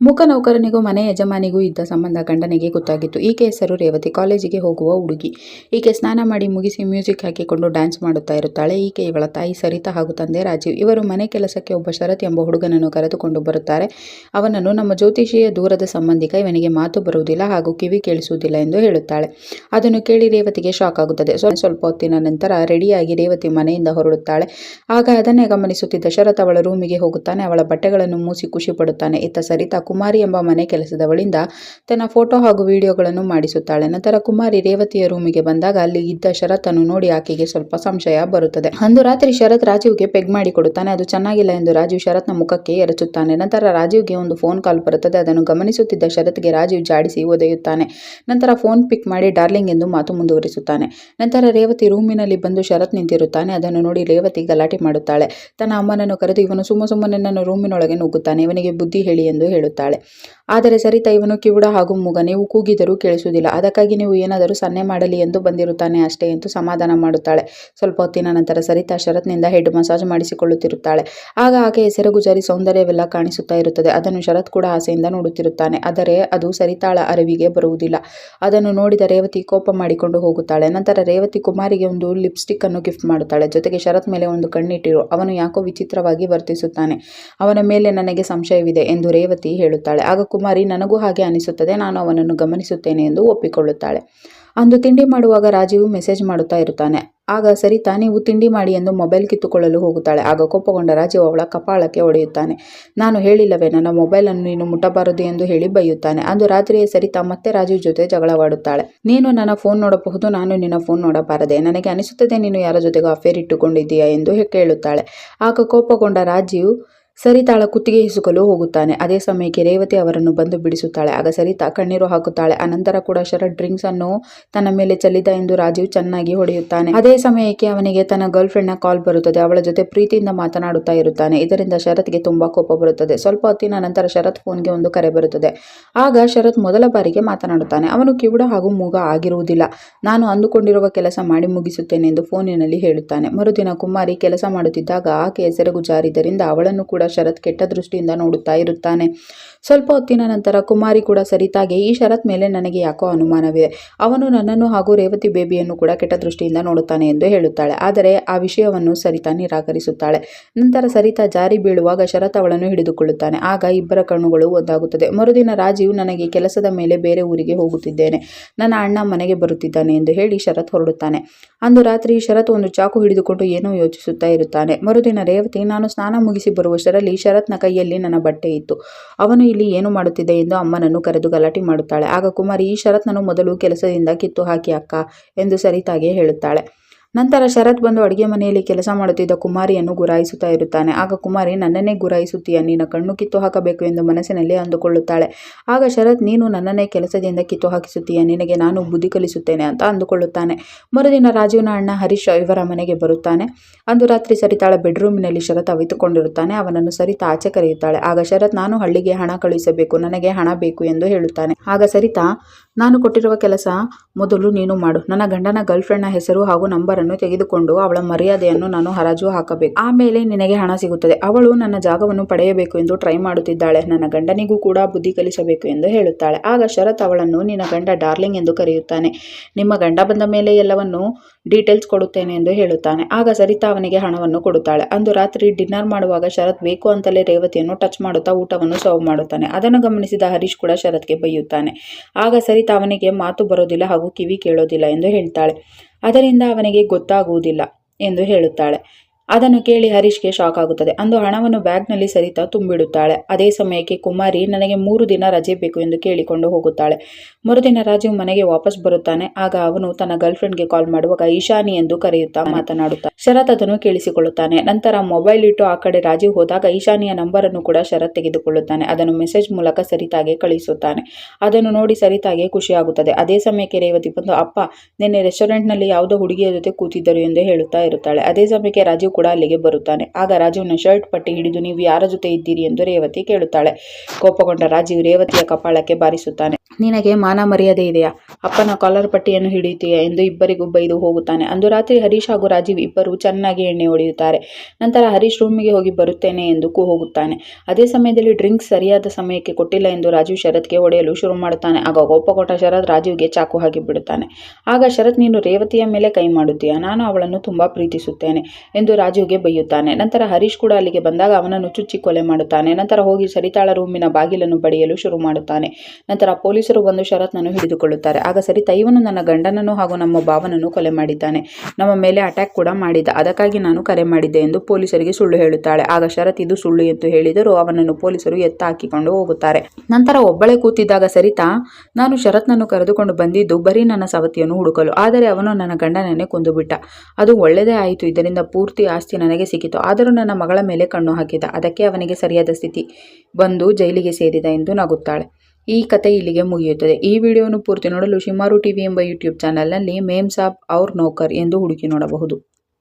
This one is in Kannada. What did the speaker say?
ನೌಕರನಿಗೂ ಮನೆ ಯಜಮಾನಿಗೂ ಇದ್ದ ಸಂಬಂಧ ಗಂಡನಿಗೆ ಗೊತ್ತಾಗಿತ್ತು. ಈಕೆ ಹೆಸರು ರೇವತಿ. ಕಾಲೇಜಿಗೆ ಹೋಗುವ ಹುಡುಗಿ. ಈಕೆ ಸ್ನಾನ ಮಾಡಿ ಮುಗಿಸಿ ಮ್ಯೂಸಿಕ್ ಹಾಕಿಕೊಂಡು ಡ್ಯಾನ್ಸ್ ಮಾಡುತ್ತಾ ಇರುತ್ತಾಳೆ. ಈಕೆ ಇವಳ ತಾಯಿ ಸರಿತಾ ಹಾಗೂ ತಂದೆ ರಾಜೀವ್. ಇವರು ಮನೆ ಕೆಲಸಕ್ಕೆ ಒಬ್ಬ ಶರತ್ ಎಂಬ ಹುಡುಗನನ್ನು ಕರೆದುಕೊಂಡು ಬರುತ್ತಾರೆ. ಅವನನ್ನು ನಮ್ಮ ಜ್ಯೋತಿಷಿಯ ದೂರದ ಸಂಬಂಧಿಕ, ಇವನಿಗೆ ಮಾತು ಬರುವುದಿಲ್ಲ ಹಾಗೂ ಕಿವಿ ಕೇಳಿಸುವುದಿಲ್ಲ ಎಂದು ಹೇಳುತ್ತಾಳೆ. ಅದನ್ನು ಕೇಳಿ ರೇವತಿಗೆ ಶಾಕ್ ಆಗುತ್ತದೆ. ಸ್ವಲ್ಪ ಹೊತ್ತಿನ ನಂತರ ರೆಡಿಯಾಗಿ ರೇವತಿ ಮನೆಯಿಂದ ಹೊರಡುತ್ತಾಳೆ. ಆಗ ಅದನ್ನೇ ಗಮನಿಸುತ್ತಿದ್ದ ಶರತ್ ಅವಳ ರೂಮಿಗೆ ಹೋಗುತ್ತಾನೆ. ಅವಳ ಬಟ್ಟೆಗಳನ್ನು ಮೂಸಿ ಖುಷಿ ಪಡುತ್ತಾನೆ. ಇತ್ತ ಸರಿತಾ ಕುಮಾರಿ ಎಂಬ ಮನೆ ಕೆಲಸದವಳಿಂದ ತನ್ನ ಫೋಟೋ ಹಾಗೂ ವಿಡಿಯೋಗಳನ್ನು ಮಾಡಿಸುತ್ತಾಳೆ. ನಂತರ ಕುಮಾರಿ ರೇವತಿಯ ರೂಮಿಗೆ ಬಂದಾಗ ಅಲ್ಲಿ ಇದ್ದ ಶರತ್ ಅನ್ನು ನೋಡಿ ಆಕೆಗೆ ಸ್ವಲ್ಪ ಸಂಶಯ ಬರುತ್ತದೆ. ಅಂದು ರಾತ್ರಿ ಶರತ್ ರಾಜೀವ್ಗೆ ಪೆಗ್ ಮಾಡಿ ಕೊಡುತ್ತಾನೆ. ಅದು ಚೆನ್ನಾಗಿಲ್ಲ ಎಂದು ರಾಜೀವ್ ಶರತ್ನ ಮುಖಕ್ಕೆ ಎರಚುತ್ತಾನೆ. ನಂತರ ರಾಜೀವ್ಗೆ ಒಂದು ಫೋನ್ ಕಾಲ್ ಬರುತ್ತದೆ. ಅದನ್ನು ಗಮನಿಸುತ್ತಿದ್ದ ಶರತ್ಗೆ ರಾಜೀವ್ ಜಾಡಿಸಿ ಒದೆಯುತ್ತಾನೆ. ನಂತರ ಫೋನ್ ಪಿಕ್ ಮಾಡಿ ಡಾರ್ಲಿಂಗ್ ಎಂದು ಮಾತು ಮುಂದುವರಿಸುತ್ತಾನೆ. ನಂತರ ರೇವತಿ ರೂಮಿನಲ್ಲಿ ಬಂದು ಶರತ್ ನಿಂತಿರುತ್ತಾನೆ. ಅದನ್ನು ನೋಡಿ ರೇವತಿ ಗಲಾಟೆ ಮಾಡುತ್ತಾಳೆ. ತನ್ನ ಅಮ್ಮನನ್ನು ಕರೆದು ಇವನು ಸುಮ್ಮನೆ ನನ್ನ ರೂಮಿನೊಳಗೆ ನುಗ್ಗುತ್ತಾನೆ, ಇವನಿಗೆ ಬುದ್ಧಿ ಹೇಳಿ ಎಂದು ಹೇಳುತ್ತಾಳೆ. ಆದರೆ ಸರಿತಾ ಇವನು ಕಿವುಡ ಹಾಗೂ ಮೂಗ, ನೀವು ಕೂಗಿದರೂ ಕೇಳಿಸುವುದಿಲ್ಲ, ಅದಕ್ಕಾಗಿ ನೀವು ಏನಾದರೂ ಸನ್ನೆ ಮಾಡಲಿ ಎಂದು ಬಂದಿರುತ್ತಾನೆ ಅಷ್ಟೇ ಎಂದು ಸಮಾಧಾನ ಮಾಡುತ್ತಾಳೆ. ಸ್ವಲ್ಪ ಹೊತ್ತಿನ ನಂತರ ಸರಿತಾ ಶರತ್ನಿಂದ ಹೆಡ್ ಮಸಾಜ್ ಮಾಡಿಸಿಕೊಳ್ಳುತ್ತಿರುತ್ತಾಳೆ. ಆಗ ಆಕೆಯ ಸೆರಗುಜಾರಿ ಸೌಂದರ್ಯವೆಲ್ಲ ಕಾಣಿಸುತ್ತಾ ಇರುತ್ತದೆ. ಅದನ್ನು ಶರತ್ ಕೂಡ ಆಸೆಯಿಂದ ನೋಡುತ್ತಿರುತ್ತಾನೆ. ಆದರೆ ಅದು ಸರಿತಾಳ ಅರಿವಿಗೆ ಬರುವುದಿಲ್ಲ. ಅದನ್ನು ನೋಡಿದ ರೇವತಿ ಕೋಪ ಮಾಡಿಕೊಂಡು ಹೋಗುತ್ತಾಳೆ. ನಂತರ ರೇವತಿ ಕುಮಾರಿಗೆ ಒಂದು ಲಿಪ್ಸ್ಟಿಕ್ ಅನ್ನು ಗಿಫ್ಟ್ ಮಾಡುತ್ತಾಳೆ. ಜೊತೆಗೆ ಶರತ್ ಮೇಲೆ ಒಂದು ಕಣ್ಣಿಟ್ಟಿರು, ಅವನು ಯಾಕೋ ವಿಚಿತ್ರವಾಗಿ ವರ್ತಿಸುತ್ತಾನೆ, ಅವನ ಮೇಲೆ ನನಗೆ ಸಂಶಯವಿದೆ ಎಂದು ರೇವತಿ ಹೇಳುತ್ತಾಳೆ. ಆಗ ಕುಮಾರಿ, ನನಗೂ ಹಾಗೆ ಅನಿಸುತ್ತದೆ, ನಾನು ಅವನನ್ನು ಗಮನಿಸುತ್ತೇನೆ ಎಂದು ಒಪ್ಪಿಕೊಳ್ಳುತ್ತಾಳೆ. ಅಂದು ತಿಂಡಿ ಮಾಡುವಾಗ ರಾಜೀವ್ ಮೆಸೇಜ್ ಮಾಡುತ್ತಾ ಇರುತ್ತಾನೆ. ಆಗ ಸರಿತಾ, ನೀವು ತಿಂಡಿ ಮಾಡಿ ಎಂದು ಮೊಬೈಲ್ ಕಿತ್ತುಕೊಳ್ಳಲು ಹೋಗುತ್ತಾಳೆ. ಆಗ ಕೋಪಗೊಂಡ ರಾಜೀವ್ ಅವಳ ಕಪಾಳಕ್ಕೆ ಹೊಡೆಯುತ್ತಾನೆ. ನಾನು ಹೇಳಿಲ್ಲವೇ ನನ್ನ ಮೊಬೈಲನ್ನು ನೀನು ಮುಟ್ಟಬಾರದು ಎಂದು ಹೇಳಿ ಬೈಯುತ್ತಾನೆ. ಅಂದು ರಾತ್ರಿಯೇ ಸರಿತಾ ಮತ್ತೆ ರಾಜೀವ್ ಜೊತೆ ಜಗಳವಾಡುತ್ತಾಳೆ. ನೀನು ನನ್ನ ಫೋನ್ ನೋಡಬಹುದು, ನಾನು ನಿನ್ನ ಫೋನ್ ನೋಡಬಾರದೆ, ನನಗೆ ಅನಿಸುತ್ತದೆ ನೀನು ಯಾರ ಜೊತೆಗೂ ಅಫೇರ್ ಇಟ್ಟುಕೊಂಡಿದ್ದೀಯಾ ಎಂದು ಕೇಳುತ್ತಾಳೆ. ಆಗ ಕೋಪಗೊಂಡ ರಾಜೀವ್ ಸರಿತಾಳ ಕುತ್ತಿಗೆ ಹಿಸುಕಲು ಹೋಗುತ್ತಾನೆ. ಅದೇ ಸಮಯಕ್ಕೆ ರೇವತಿ ಅವರನ್ನು ಬಂದು ಬಿಡಿಸುತ್ತಾಳೆ. ಆಗ ಸರಿತಾ ಕಣ್ಣೀರು ಹಾಕುತ್ತಾಳೆ. ಅನಂತರ ಕೂಡ ಶರತ್ ಡ್ರಿಂಕ್ಸ್ ಅನ್ನು ತನ್ನ ಮೇಲೆ ಚೆಲ್ಲಿದ ಎಂದು ರಾಜೀವ್ ಚೆನ್ನಾಗಿ ಹೊಡೆಯುತ್ತಾನೆ. ಅದೇ ಸಮಯಕ್ಕೆ ಅವನಿಗೆ ತನ್ನ ಗರ್ಲ್ ಫ್ರೆಂಡ್ ನ ಕಾಲ್ ಬರುತ್ತದೆ. ಅವಳ ಜೊತೆ ಪ್ರೀತಿಯಿಂದ ಮಾತನಾಡುತ್ತಾ ಇರುತ್ತಾನೆ. ಇದರಿಂದ ಶರತ್ಗೆ ತುಂಬಾ ಕೋಪ ಬರುತ್ತದೆ. ಸ್ವಲ್ಪ ಹೊತ್ತಿನ ನಂತರ ಶರತ್ ಫೋನ್ಗೆ ಒಂದು ಕರೆ ಬರುತ್ತದೆ. ಆಗ ಶರತ್ ಮೊದಲ ಬಾರಿಗೆ ಮಾತನಾಡುತ್ತಾನೆ. ಅವನು ಕಿವುಡ ಹಾಗೂ ಮೂಗ ಆಗಿರುವುದಿಲ್ಲ. ನಾನು ಅಂದುಕೊಂಡಿರುವ ಕೆಲಸ ಮಾಡಿ ಮುಗಿಸುತ್ತೇನೆ ಎಂದು ಫೋನಿನಲ್ಲಿ ಹೇಳುತ್ತಾನೆ. ಮರುದಿನ ಕುಮಾರಿ ಕೆಲಸ ಮಾಡುತ್ತಿದ್ದಾಗ ಆಕೆಯ ಸೆರಗು ಜಾರಿದ್ದರಿಂದ ಅವಳನ್ನು ಕೂಡ ಶರತ್ ಕೆಟ್ಟ ದೃಷ್ಟಿಯಿಂದ ನೋಡುತ್ತಾ ಇರುತ್ತಾನೆ. ಸ್ವಲ್ಪ ಹೊತ್ತಿನ ನಂತರ ಕುಮಾರಿ ಕೂಡ ಸರಿತಾಗೆ, ಈ ಶರತ್ ಮೇಲೆ ನನಗೆ ಯಾಕೋ ಅನುಮಾನವಿದೆ, ಅವನು ನನ್ನನ್ನು ಹಾಗೂ ರೇವತಿ ಬೇಬಿಯನ್ನು ಕೂಡ ಕೆಟ್ಟ ದೃಷ್ಟಿಯಿಂದ ನೋಡುತ್ತಾನೆ ಎಂದು ಹೇಳುತ್ತಾಳೆ. ಆದರೆ ಆ ವಿಷಯವನ್ನು ಸರಿತಾ ನಿರಾಕರಿಸುತ್ತಾಳೆ. ನಂತರ ಸರಿತಾ ಜಾರಿ ಬೀಳುವಾಗ ಶರತ್ ಅವಳನ್ನು ಹಿಡಿದುಕೊಳ್ಳುತ್ತಾನೆ. ಆಗ ಇಬ್ಬರ ಕಣ್ಣುಗಳು ಒಂದಾಗುತ್ತದೆ. ಮರುದಿನ ರಾಜೀವ್, ನನಗೆ ಕೆಲಸದ ಮೇಲೆ ಬೇರೆ ಊರಿಗೆ ಹೋಗುತ್ತಿದ್ದೇನೆ, ನನ್ನ ಅಣ್ಣ ಮನೆಗೆ ಬರುತ್ತಿದ್ದಾನೆ ಎಂದು ಹೇಳಿ ಶರತ್ ಹೊರಡುತ್ತಾನೆ. ಅಂದು ರಾತ್ರಿ ಶರತ್ ಒಂದು ಚಾಕು ಹಿಡಿದುಕೊಂಡು ಏನೋ ಯೋಚಿಸುತ್ತಾ ಇರುತ್ತಾನೆ. ಮರುದಿನ ರೇವತಿ, ನಾನು ಸ್ನಾನ ಮುಗಿಸಿ ಬರುವಷ್ಟರಲ್ಲಿ ಶರತ್ನ ಕೈಯಲ್ಲಿ ನನ್ನ ಬಟ್ಟೆ ಇತ್ತು, ಅವನು ಇಲ್ಲಿ ಏನು ಮಾಡುತ್ತಿದೆ ಎಂದು ಅಮ್ಮನನ್ನು ಕರೆದು ಗಲಾಟೆ ಮಾಡುತ್ತಾಳೆ. ಆಗ ಕುಮಾರಿ, ಈ ಶರತ್ನನ್ನು ಮೊದಲು ಕೆಲಸದಿಂದ ಕಿತ್ತು ಹಾಕಿ ಅಕ್ಕ ಎಂದು ಸರಿತಾಗೆ ಹೇಳುತ್ತಾಳೆ. ನಂತರ ಶರತ್ ಬಂದು ಅಡುಗೆ ಮನೆಯಲ್ಲಿ ಕೆಲಸ ಮಾಡುತ್ತಿದ್ದ ಕುಮಾರಿಯನ್ನು ಗುರಾಯಿಸುತ್ತಾ ಇರುತ್ತಾನೆ. ಆಗ ಕುಮಾರಿ, ನನ್ನನ್ನೇ ಗುರಾಯಿಸುತ್ತೀಯ, ನಿನ್ನ ಕಣ್ಣು ಕಿತ್ತು ಹಾಕಬೇಕು ಎಂದು ಮನಸ್ಸಿನಲ್ಲಿ ಅಂದುಕೊಳ್ಳುತ್ತಾಳೆ. ಆಗ ಶರತ್, ನೀನು ನನ್ನನ್ನೇ ಕೆಲಸದಿಂದ ಕಿತ್ತು ಹಾಕಿಸುತ್ತೀಯ, ನಿನಗೆ ನಾನು ಬುದ್ಧಿ ಕಲಿಸುತ್ತೇನೆ ಅಂತ ಅಂದುಕೊಳ್ಳುತ್ತಾನೆ. ಮರುದಿನ ರಾಜೀವ್ನ ಅಣ್ಣ ಹರೀಶ್ ಇವರ ಮನೆಗೆ ಬರುತ್ತಾನೆ. ಅಂದು ರಾತ್ರಿ ಸರಿತಾಳ ಬೆಡ್ರೂಮಿನಲ್ಲಿ ಶರತ್ ಅವಿತುಕೊಂಡಿರುತ್ತಾನೆ. ಅವನನ್ನು ಸರಿತಾ ಆಚೆ ಕರೆಯುತ್ತಾಳೆ. ಆಗ ಶರತ್, ನಾನು ಹಳ್ಳಿಗೆ ಹಣ ಕಳುಹಿಸಬೇಕು, ನನಗೆ ಹಣ ಬೇಕು ಎಂದು ಹೇಳುತ್ತಾನೆ. ಆಗ ಸರಿತಾ, ನಾನು ಕೊಟ್ಟಿರುವ ಕೆಲಸ ಮೊದಲು ನೀನು ಮಾಡು, ನನ್ನ ಗಂಡನ ಗರ್ಲ್ ಫ್ರೆಂಡ್ನ ಹೆಸರು ಹಾಗೂ ನಂಬರನ್ನು ತೆಗೆದುಕೊಂಡು ಅವಳ ಮರ್ಯಾದೆಯನ್ನು ನಾನು ಹರಾಜು ಹಾಕಬೇಕು, ಆಮೇಲೆ ನಿನಗೆ ಹಣ ಸಿಗುತ್ತದೆ. ಅವಳು ನನ್ನ ಜಾಗವನ್ನು ಪಡೆಯಬೇಕು ಎಂದು ಟ್ರೈ ಮಾಡುತ್ತಿದ್ದಾಳೆ, ನನ್ನ ಗಂಡನಿಗೂ ಕೂಡ ಬುದ್ಧಿ ಕಲಿಸಬೇಕು ಎಂದು ಹೇಳುತ್ತಾಳೆ. ಆಗ ಶರತ್ ಅವಳನ್ನು ನಿನ್ನ ಗಂಡ ಡಾರ್ಲಿಂಗ್ ಎಂದು ಕರೆಯುತ್ತಾನೆ, ನಿಮ್ಮ ಗಂಡ ಬಂದ ಮೇಲೆ ಎಲ್ಲವನ್ನು ಡೀಟೇಲ್ಸ್ ಕೊಡುತ್ತೇನೆ ಎಂದು ಹೇಳುತ್ತಾನೆ. ಆಗ ಸರಿತಾ ಅವನಿಗೆ ಹಣವನ್ನು ಕೊಡುತ್ತಾಳೆ. ಅಂದು ರಾತ್ರಿ ಡಿನ್ನರ್ ಮಾಡುವಾಗ ಶರತ್ ಬೇಕು ಅಂತಲೇ ರೇವತಿಯನ್ನು ಟಚ್ ಮಾಡುತ್ತಾ ಊಟವನ್ನು ಸರ್ವ್ ಮಾಡುತ್ತಾನೆ. ಅದನ್ನು ಗಮನಿಸಿದ ಹರೀಶ್ ಕೂಡ ಶರತ್ಗೆ ಬೈಯುತ್ತಾನೆ. ಆಗ ಸರಿತಾ ಅವನಿಗೆ ಮಾತು ಬರೋದಿಲ್ಲ ಹಾಗೂ ಕಿವಿ ಕೇಳೋದಿಲ್ಲ ಎಂದು ಹೇಳ್ತಾಳೆ. ಅದರಿಂದ ಅವನಿಗೆ ಗೊತ್ತಾಗುವುದಿಲ್ಲ ಎಂದು ಹೇಳುತ್ತಾಳೆ. ಅದನ್ನು ಕೇಳಿ ಹರೀಶ್ಗೆ ಶಾಕ್ ಆಗುತ್ತದೆ. ಅಂದು ಹಣವನ್ನು ಬ್ಯಾಗ್ನಲ್ಲಿ ಸರಿತಾ ತುಂಬಿಡುತ್ತಾಳೆ. ಅದೇ ಸಮಯಕ್ಕೆ ಕುಮಾರಿ, ನನಗೆ 3 ದಿನ ರಜೆ ಬೇಕು ಎಂದು ಕೇಳಿಕೊಂಡು ಹೋಗುತ್ತಾಳೆ. ಮರುದಿನ ರಾಜೀವ್ ಮನೆಗೆ ವಾಪಸ್ ಬರುತ್ತಾನೆ. ಆಗ ಅವನು ತನ್ನ ಗರ್ಲ್ ಫ್ರೆಂಡ್ಗೆ ಕಾಲ್ ಮಾಡುವಾಗ ಈಶಾನಿ ಎಂದು ಕರೆಯುತ್ತಾ ಮಾತನಾಡುತ್ತಾನೆ. ಶರತ್ ಅದನ್ನು ಕೇಳಿಸಿಕೊಳ್ಳುತ್ತಾನೆ. ನಂತರ ಮೊಬೈಲ್ ಇಟ್ಟು ಆ ಕಡೆ ರಾಜೀವ್ ಹೋದಾಗ ಈಶಾನಿಯ ನಂಬರನ್ನು ಕೂಡ ಶರತ್ ತೆಗೆದುಕೊಳ್ಳುತ್ತಾನೆ. ಅದನ್ನು ಮೆಸೇಜ್ ಮೂಲಕ ಸರಿತಾಗೆ ಕಳಿಸುತ್ತಾನೆ. ಅದನ್ನು ನೋಡಿ ಸರಿತಾಗೆ ಖುಷಿಯಾಗುತ್ತದೆ. ಅದೇ ಸಮಯಕ್ಕೆ ರೇವತಿ ಬಂದು, ಅಪ್ಪ ನಿನ್ನೆ ರೆಸ್ಟೋರೆಂಟ್ನಲ್ಲಿ ಯಾವುದೋ ಹುಡುಗಿಯ ಜೊತೆ ಕೂತಿದ್ದರು ಎಂದು ಹೇಳುತ್ತಾ ಇರುತ್ತಾಳೆ. ಅದೇ ಸಮಯಕ್ಕೆ ರಾಜೀವ್ ಕೂಡ ಅಲ್ಲಿಗೆ ಬರುತ್ತಾನೆ. ಆಗ ರಾಜೀವ್ನ ಶರ್ಟ್ ಪಟ್ಟಿ ಹಿಡಿದು, ನೀವು ಯಾರ ಜೊತೆ ಇದ್ದೀರಿ ಎಂದು ರೇವತಿ ಕೇಳುತ್ತಾಳೆ. ಕೋಪಗೊಂಡ ರಾಜೀವ್ ರೇವತಿಯ ಕಪಾಳಕ್ಕೆ ಬಾರಿಸುತ್ತಾನೆ. ನಿನಗೆ ಮಾನ ಮರ್ಯಾದೆ ಇದೆಯಾ? ಅಪ್ಪನ ಕಾಲರ್ ಪಟ್ಟಿಯನ್ನು ಹಿಡಿಯುತ್ತೀಯಾ ಎಂದು ಇಬ್ಬರಿಗೂ ಬೈದು ಹೋಗುತ್ತಾನೆ. ಅಂದು ರಾತ್ರಿ ಹರೀಶ್ ಹಾಗೂ ರಾಜೀವ್ ಇಬ್ಬರು ಚೆನ್ನಾಗಿ ಎಣ್ಣೆ ಹೊಡೆಯುತ್ತಾರೆ. ನಂತರ ಹರೀಶ್ ರೂಮಿಗೆ ಹೋಗಿ ಬರುತ್ತೇನೆ ಎಂದು ಹೋಗುತ್ತಾನೆ. ಅದೇ ಸಮಯದಲ್ಲಿ ಡ್ರಿಂಕ್ಸ್ ಸರಿಯಾದ ಸಮಯಕ್ಕೆ ಕೊಟ್ಟಿಲ್ಲ ಎಂದು ರಾಜೀವ್ ಶರತ್ಗೆ ಹೊಡೆಯಲು ಶುರು ಮಾಡುತ್ತಾನೆ. ಆಗ ಕೋಪಗೊಂಡ ಶರತ್ ರಾಜೀವ್ಗೆ ಚಾಕು ಹಾಕಿ ಬಿಡುತ್ತಾನೆ. ಆಗ ಶರತ್, ನೀನು ರೇವತಿಯ ಮೇಲೆ ಕೈ ಮಾಡುತ್ತೀಯಾ? ನಾನು ಅವಳನ್ನು ತುಂಬಾ ಪ್ರೀತಿಸುತ್ತೇನೆ ಎಂದು ರಾಜೀವ್ಗೆ ಬೈಯುತ್ತಾನೆ. ನಂತರ ಹರೀಶ್ ಕೂಡ ಅಲ್ಲಿಗೆ ಬಂದಾಗ ಅವನನ್ನು ಚುಚ್ಚಿ ಕೊಲೆ ಮಾಡುತ್ತಾನೆ. ನಂತರ ಹೋಗಿ ಸರಿತಾಳ ರೂಮಿನ ಬಾಗಿಲನ್ನು ಬಡಿಯಲು ಶುರು ಮಾಡುತ್ತಾನೆ. ನಂತರ ಪೊಲೀಸರು ಬಂದು ಶರತ್ನನ್ನು ಹಿಡಿದುಕೊಳ್ಳುತ್ತಾರೆ. ಆಗ ಸರಿತಾ, ಇವನು ನನ್ನ ಗಂಡನನ್ನು ಹಾಗೂ ನಮ್ಮ ಭಾವನನ್ನು ಕೊಲೆ ಮಾಡಿದ್ದಾನೆ, ನಮ್ಮ ಮೇಲೆ ಅಟ್ಯಾಕ್ ಕೂಡ ಮಾಡಿದ, ಅದಕ್ಕಾಗಿ ನಾನು ಕರೆ ಮಾಡಿದ್ದೆ ಎಂದು ಪೊಲೀಸರಿಗೆ ಸುಳ್ಳು ಹೇಳುತ್ತಾಳೆ. ಆಗ ಶರತ್ ಇದು ಸುಳ್ಳು ಎಂದು ಹೇಳಿದರೂ ಅವನನ್ನು ಪೊಲೀಸರು ಎತ್ತ ಹಾಕಿಕೊಂಡು ಹೋಗುತ್ತಾರೆ. ನಂತರ ಒಬ್ಬಳೇ ಕೂತಿದ್ದಾಗ ಸರಿತಾ, ನಾನು ಶರತ್ನನ್ನು ಕರೆದುಕೊಂಡು ಬಂದಿದ್ದು ಬರೀ ನನ್ನ ಸವತಿಯನ್ನು ಹುಡುಕಲು, ಆದರೆ ಅವನು ನನ್ನ ಗಂಡನನ್ನೇ ಕೊಂದು ಬಿಟ್ಟ. ಅದು ಒಳ್ಳೆಯದೇ ಆಯಿತು, ಇದರಿಂದ ಪೂರ್ತಿ ಆಸ್ತಿ ನನಗೆ ಸಿಕ್ಕಿತು. ಆದರೂ ನನ್ನ ಮಗಳ ಮೇಲೆ ಕಣ್ಣು ಹಾಕಿದ, ಅದಕ್ಕೆ ಅವನಿಗೆ ಸರಿಯಾದ ಸ್ಥಿತಿ ಬಂದು ಜೈಲಿಗೆ ಸೇರಿದ ಎಂದು ನಗುತ್ತಾಳೆ. ಈ ಕತೆ ಇಲ್ಲಿಗೆ ಮುಗಿಯುತ್ತದೆ. ಈ ವಿಡಿಯೋವನ್ನು ಪೂರ್ತಿ ನೋಡಲು ಶಿಮಾರು ಟಿವಿ ಎಂಬ ಯೂಟ್ಯೂಬ್ ಚಾನಲ್ನಲ್ಲಿ ಮೇಮ್ ಸಾಬ್ ಔರ್ ನೌಕರ್ ಎಂದು ಹುಡುಕಿ ನೋಡಬಹುದು.